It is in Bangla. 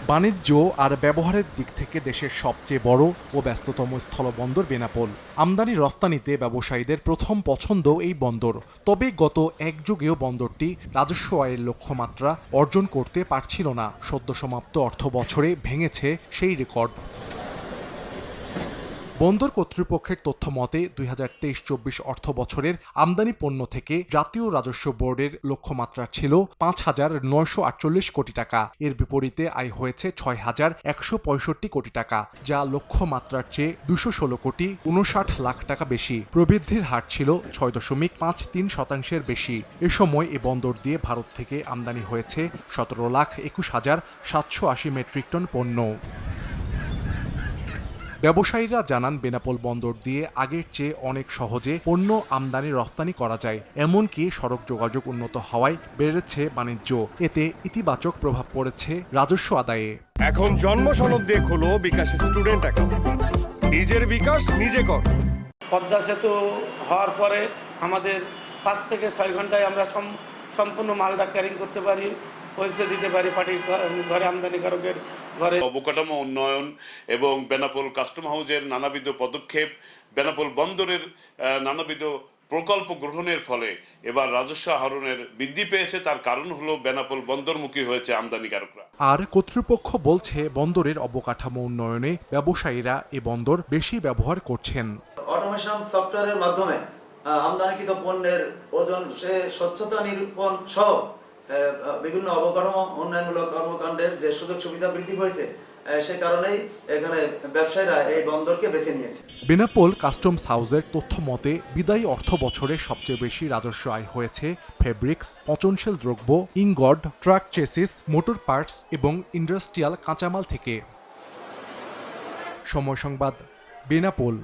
বাণিজ্য আর ব্যবহারের দিক থেকে দেশের সবচেয়ে বড় ও ব্যস্ততম স্থলবন্দর বেনাপোল। আমদানি রপ্তানিতে ব্যবসায়ীদের প্রথম পছন্দ এই বন্দর। তবে গত এক যুগেও বন্দরটি রাজস্ব আয়ের লক্ষ্যমাত্রা অর্জন করতে পারছিল না। সদ্য সমাপ্ত অর্থবছরে ভেঙেছে সেই রেকর্ড। বন্দর কর্তৃপক্ষের তথ্য মতে ২০২৩-২৪ অর্থ বছরের আমদানি পণ্য থেকে জাতীয় রাজস্ব বোর্ডের লক্ষ্যমাত্রা ছিল ৫,৯৪৮ কোটি টাকা। এর বিপরীতে আয় হয়েছে ৬,১৬৫ কোটি টাকা, যা লক্ষ্যমাত্রার চেয়ে ২১৬ কোটি ৫৯ লাখ টাকা বেশি। প্রবৃদ্ধির হার ছিল ৬.৫৩% বেশি। এ সময় এ বন্দর দিয়ে ভারত থেকে আমদানি হয়েছে ১৭,২১,৭৮০ মেট্রিক টন পণ্য। ব্যবসায়ীরা জানান, বেনাপোল বন্দর দিয়ে আগের চেয়ে অনেক সহজে পণ্য আমদানি রপ্তানি করা যায়। এমনকি সড়ক যোগাযোগ উন্নত হওয়ায় বেড়েছে বাণিজ্য। এতে ইতিবাচক প্রভাব পড়েছে রাজস্ব আদায়ে। এখন জন্ম সনদ দিয়ে খোলো বিকাশ স্টুডেন্ট অ্যাকাউন্ট। নিজের বিকাশ নিজে কর। পদ্মা সেতু হওয়ার পরে আমাদের 5 থেকে 6 ঘন্টায় আমরা সম্পূর্ণ মালটা ক্যারিং করতে পারি, পৌঁছে দিতে পারি পার্টির ঘরে, আমদানিকারকের ঘরে। অবকাঠামো উন্নয়ন এবং বেনাপোল কাস্টম হাউসের নানাবিধ পদক্ষেপ, বেনাপোল বন্দরের নানাবিধ প্রকল্প গ্রহণের ফলে এবার রাজস্ব আহরণের বৃদ্ধি পেয়েছে। তার কারণ হলো বেনাপোল বন্দরমুখী হয়েছে আমদানিকারকরা। আর কর্তৃপক্ষ বলছে, বন্দরের অবকাঠামো উন্নয়নে ব্যবসায়ীরা এ বন্দর বেশি ব্যবহার করছেন। অটোমেশন সফটওয়্যারের মাধ্যমে আমদানিকৃত পণ্যের ওজন, স্বচ্ছতা নিরূপণ সহ বিভিন্ন অবকাঠামো উন্নয়নমূলক কর্মকাণ্ডের যে সুযোগ সুবিধা বৃদ্ধি হয়েছে, সে কারণেই এখানে ব্যবসায়ীরা এই বন্দরকে বেছে নিয়েছে। বেনাপোল কাস্টমস হাউসের তথ্য মতে বিদায়ী অর্থ বছরে সবচেয়ে বেশি রাজস্ব আয় হয়েছে ফেব্রিক্স, পচনশীল দ্রব্য, ইনগড, ট্রাক চেসিস, মোটর পার্টস এবং ইন্ডাস্ট্রিয়াল কাঁচামাল থেকে। সময় সংবাদ, বেনাপোল।